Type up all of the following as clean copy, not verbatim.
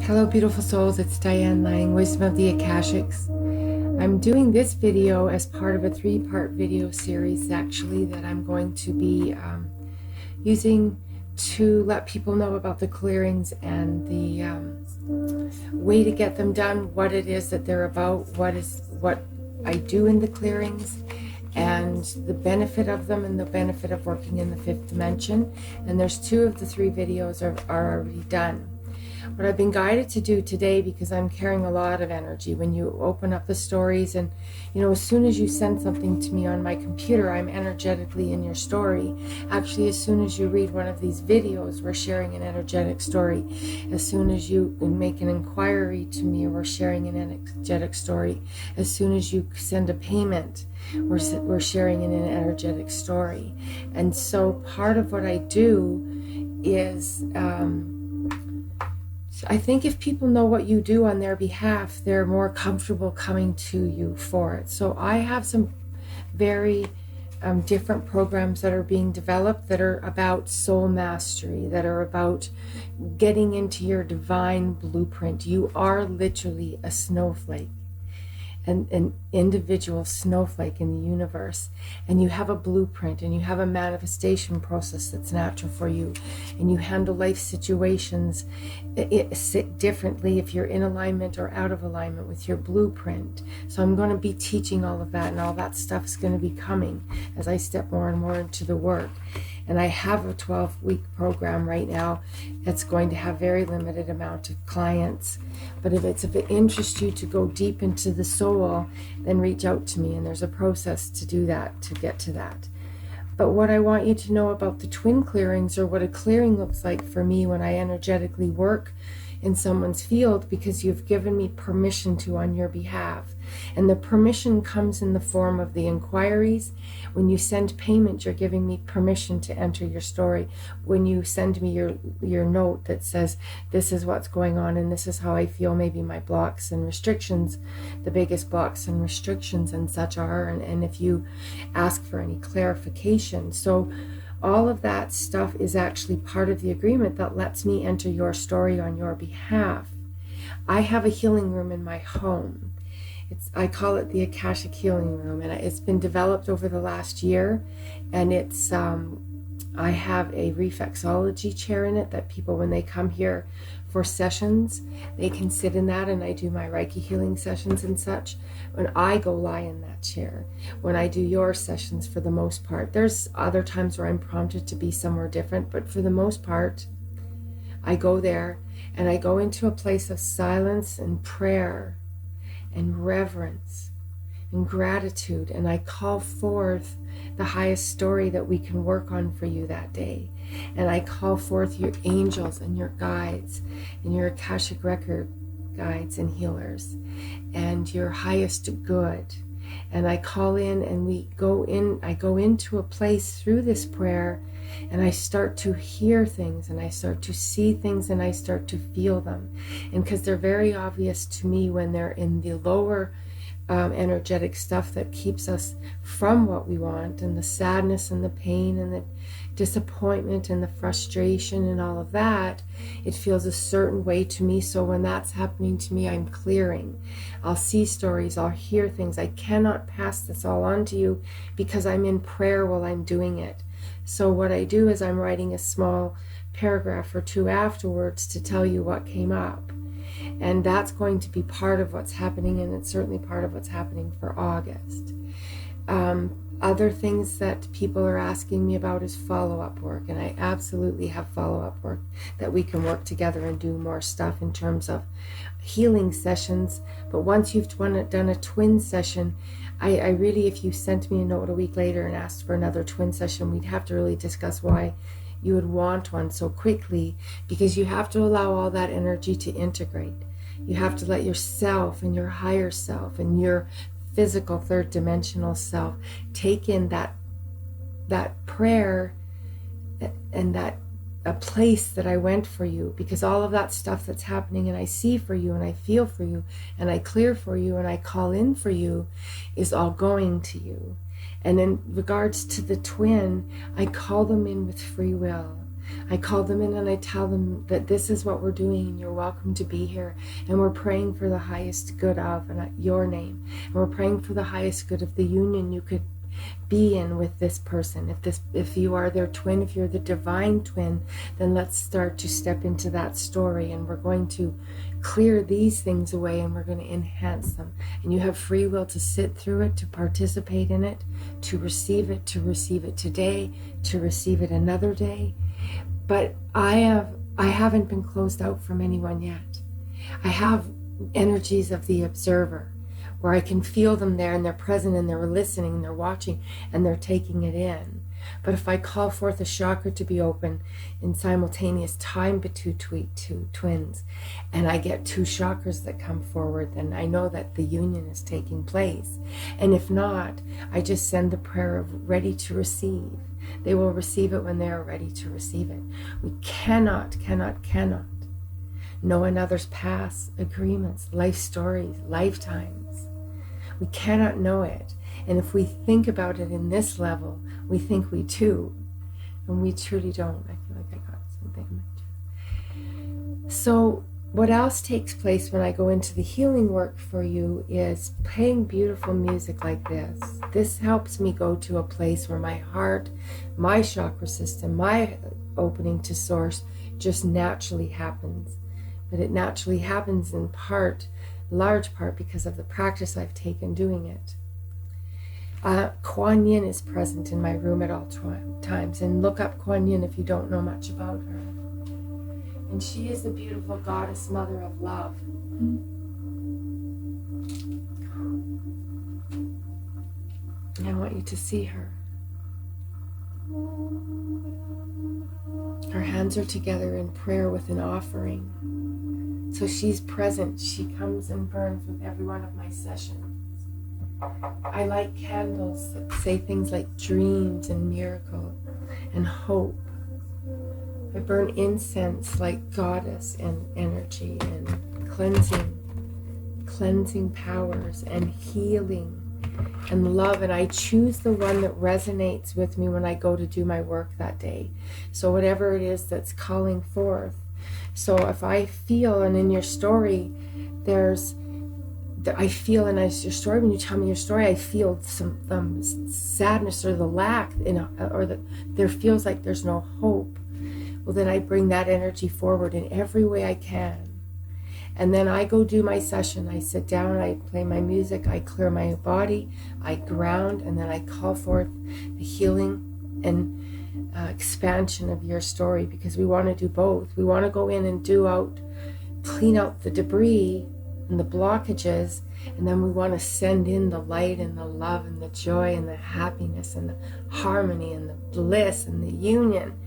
Hello beautiful souls, it's Diane Lang, Wisdom of the Akashics. I'm doing this video as part of a 3-part video series actually that I'm going to be using to let people know about the clearings and the way to get them done, what it is that they're about, what I do in the clearings, and the benefit of them and the benefit of working in the 5th dimension. And there's 2 of the 3 videos are already done. What I've been guided to do today, because I'm carrying a lot of energy, when you open up the stories and, you know, as soon as you send something to me on my computer, I'm energetically in your story. Actually, as soon as you read one of these videos, we're sharing an energetic story. As soon as you make an inquiry to me, we're sharing an energetic story. As soon as you send a payment, we're sharing an energetic story. And so part of what I do is... I think if people know what you do on their behalf, they're more comfortable coming to you for it. So I have some very different programs that are being developed that are about soul mastery, that are about getting into your divine blueprint. You are literally a snowflake, an individual snowflake in the universe, and you have a blueprint and you have a manifestation process that's natural for you, and you handle life situations differently if you're in alignment or out of alignment with your blueprint. So I'm going to be teaching all of that, and all that stuff is going to be coming as I step more and more into the work. And I have a 12-week program right now that's going to have very limited amount of clients. But if it interests you to go deep into the soul, then reach out to me. And there's a process to do that, to get to that. But what I want you to know about the twin clearings, or what a clearing looks like for me when I energetically work in someone's field, because you've given me permission to on your behalf. And the permission comes in the form of the inquiries. When you send payment, you're giving me permission to enter your story. When you send me your note that says, this is what's going on and this is how I feel, maybe my blocks and restrictions, the biggest blocks and restrictions and such are, and if you ask for any clarification. So all of that stuff is actually part of the agreement that lets me enter your story on your behalf. I have a healing room in my home. I call it the Akashic Healing Room, and it's been developed over the last year, and it's I have a reflexology chair in it that people, when they come here for sessions, they can sit in that, and I do my Reiki healing sessions and such. When I go lie in that chair, when I do your sessions, for the most part, there's other times where I'm prompted to be somewhere different, but for the most part, I go there, and I go into a place of silence and prayer and reverence and gratitude, and I call forth the highest story that we can work on for you that day. And I call forth your angels and your guides and your Akashic record guides and healers and your highest good. And I call in, and I go into a place through this prayer, and I start to hear things, and I start to see things, and I start to feel them. And because they're very obvious to me when they're in the lower energetic stuff that keeps us from what we want, and the sadness and the pain and the disappointment and the frustration and all of that, it feels a certain way to me. So when that's happening to me, I'm clearing. I'll see stories, I'll hear things. I cannot pass this all on to you because I'm in prayer while I'm doing it. So what I do is I'm writing a small paragraph or 2 afterwards to tell you what came up. And that's going to be part of what's happening, and it's certainly part of what's happening for August. Other things that people are asking me about is follow-up work, and I absolutely have follow-up work that we can work together and do more stuff in terms of healing sessions. But once you've done a twin session, I really, if you sent me a note a week later and asked for another twin session, we'd have to really discuss why you would want one so quickly, because you have to allow all that energy to integrate. You have to let yourself and your higher self and your physical 3rd dimensional self take in that prayer and that a place that I went for you, because all of that stuff that's happening and I see for you and I feel for you and I clear for you and I call in for you is all going to you. And in regards to the twin, I call them in with free will. I call them in and I tell them that this is what we're doing and you're welcome to be here. And we're praying for the highest good of your name. And we're praying for the highest good of the union you could be in with this person. If you are their twin, if you're the divine twin, then let's start to step into that story, and we're going to clear these things away and we're going to enhance them. And you have free will to sit through it, to participate in it, to receive it today, to receive it another day. But I haven't been closed out from anyone yet. I have energies of the observer, where I can feel them there, and they're present, and they're listening, and they're watching, and they're taking it in. But if I call forth a chakra to be open in simultaneous time between two twins, and I get two chakras that come forward, then I know that the union is taking place. And if not, I just send the prayer of ready to receive. They will receive it when they are ready to receive it. We cannot know another's past agreements, life stories, lifetimes. We cannot know it. And if we think about it in this level, we think we do. And we truly don't. I feel like I got something in my chest. So what else takes place when I go into the healing work for you is playing beautiful music like this. This helps me go to a place where my heart, my chakra system, my opening to source just naturally happens. But it naturally happens in large part because of the practice I've taken doing it. Kuan Yin is present in my room at all times, and look up Kuan Yin if you don't know much about her. And she is the beautiful goddess mother of love. And I want you to see her. Her hands are together in prayer with an offering. So she's present. She comes and burns with every one of my sessions. I light candles that say things like dreams and miracle and hope. I burn incense like goddess and energy and cleansing powers and healing and love. And I choose the one that resonates with me when I go to do my work that day. So whatever it is that's calling forth. So if I feel, and in your story, I feel, and as your story, when you tell me your story, I feel some sadness or the lack, or that there feels like there's no hope. Well, then I bring that energy forward in every way I can. And then I go do my session. I sit down, I play my music, I clear my body, I ground, and then I call forth the healing and expansion of your story, because we want to do both. We want to go in and clean out the debris and the blockages, and then we want to send in the light and the love and the joy and the happiness and the harmony and the bliss and the union.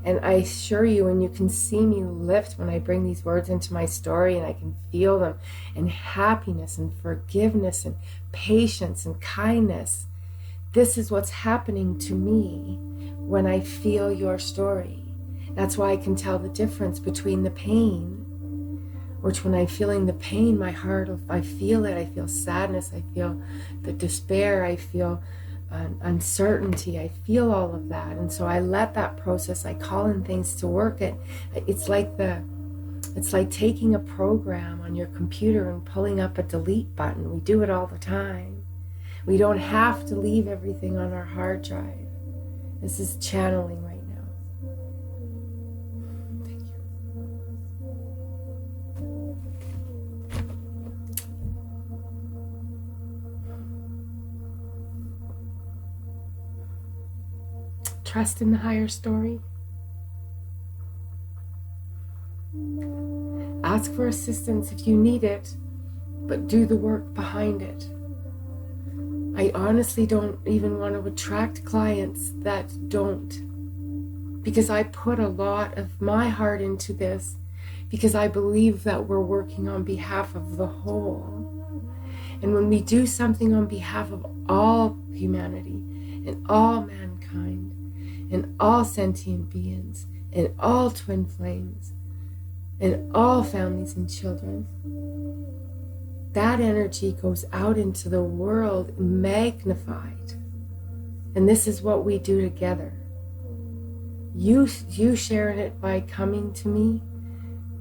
And I assure you, and you can see me lift when I bring these words into my story, and I can feel them, and happiness and forgiveness and patience and kindness. This is what's happening to me when I feel your story. That's why I can tell the difference between the pain, which when I'm feeling the pain, my heart, I feel it, I feel sadness, I feel the despair, I feel uncertainty, I feel all of that. And so I let that process, I call in things to work it. It's like taking a program on your computer and pulling up a delete button. We do it all the time. We don't have to leave everything on our hard drive. This is channeling right now. Thank you. Trust in the higher story. Ask for assistance if you need it, but do the work behind it. I honestly don't even want to attract clients that don't, because I put a lot of my heart into this, because I believe that we're working on behalf of the whole. And when we do something on behalf of all humanity and all mankind and all sentient beings and all twin flames and all families and children, that energy goes out into the world magnified. And this is what we do together. You sharing it by coming to me,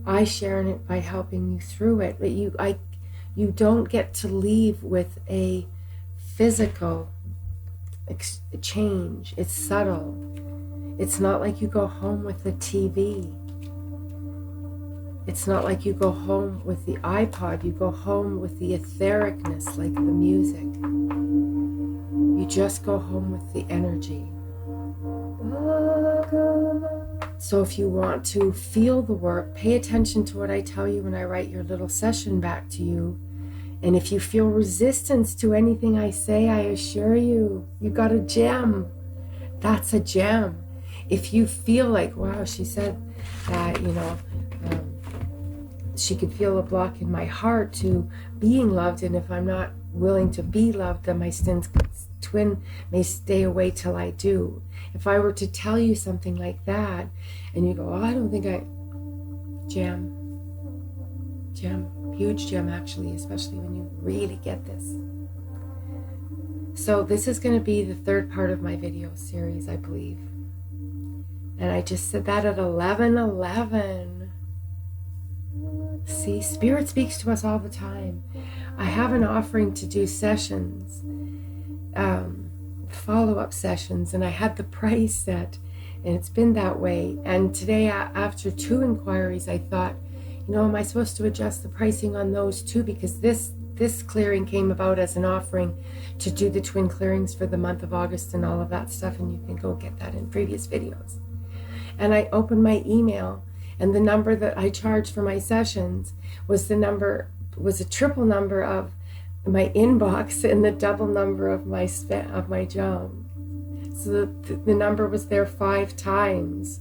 I sharing it by helping you through it. But you don't get to leave with a physical change. It's subtle. It's not like you go home with the TV. It's not like you go home with the iPod. You go home with the ethericness, like the music. You just go home with the energy. So if you want to feel the work, pay attention to what I tell you when I write your little session back to you. And if you feel resistance to anything I say, I assure you, you got a gem. That's a gem. If you feel like, wow, she said that, she could feel a block in my heart to being loved, and if I'm not willing to be loved, then my twin may stay away till I do. If I were to tell you something like that, and you go, oh, I don't think gem, huge gem actually, especially when you really get this. So this is going to be the third part of my video series, I believe. And I just said that at 11:11. See, Spirit speaks to us all the time. I have an offering to do sessions, follow-up sessions, and I had the price set, and it's been that way. And today, after 2 inquiries, I thought, am I supposed to adjust the pricing on those too? Because this clearing came about as an offering to do the twin clearings for the month of August and all of that stuff, and you can go get that in previous videos. And I opened my email, and the number that I charged for my sessions was a triple number of my inbox and the double number of my junk. So the number was there 5 times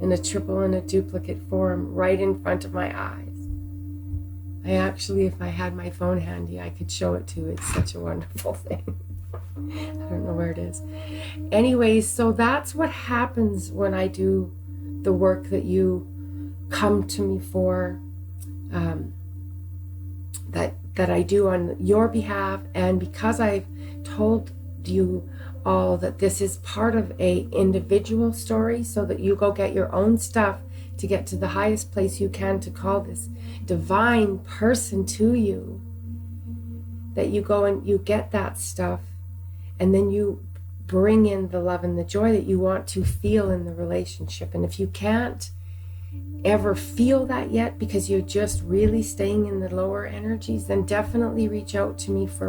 in a triple and a duplicate form right in front of my eyes. I actually, if I had my phone handy, I could show it to you. It's such a wonderful thing. I don't know where it is. Anyways, so that's what happens when I do the work that you come to me for, that I do on your behalf. And because I've told you all that this is part of a individual story, so that you go get your own stuff to get to the highest place you can to call this divine person to you, that you go and you get that stuff, and then you bring in the love and the joy that you want to feel in the relationship. And if you can't ever feel that yet because you're just really staying in the lower energies, then definitely reach out to me for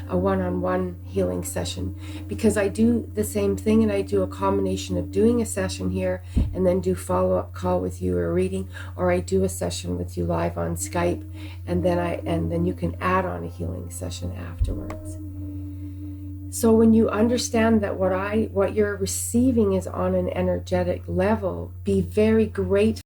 a one-on-one healing session, because I do the same thing, and I do a combination of doing a session here and then do follow-up call with you or reading, or I do a session with you live on Skype, and then you can add on a healing session afterwards. So when you understand that what you're receiving is on an energetic level, be very grateful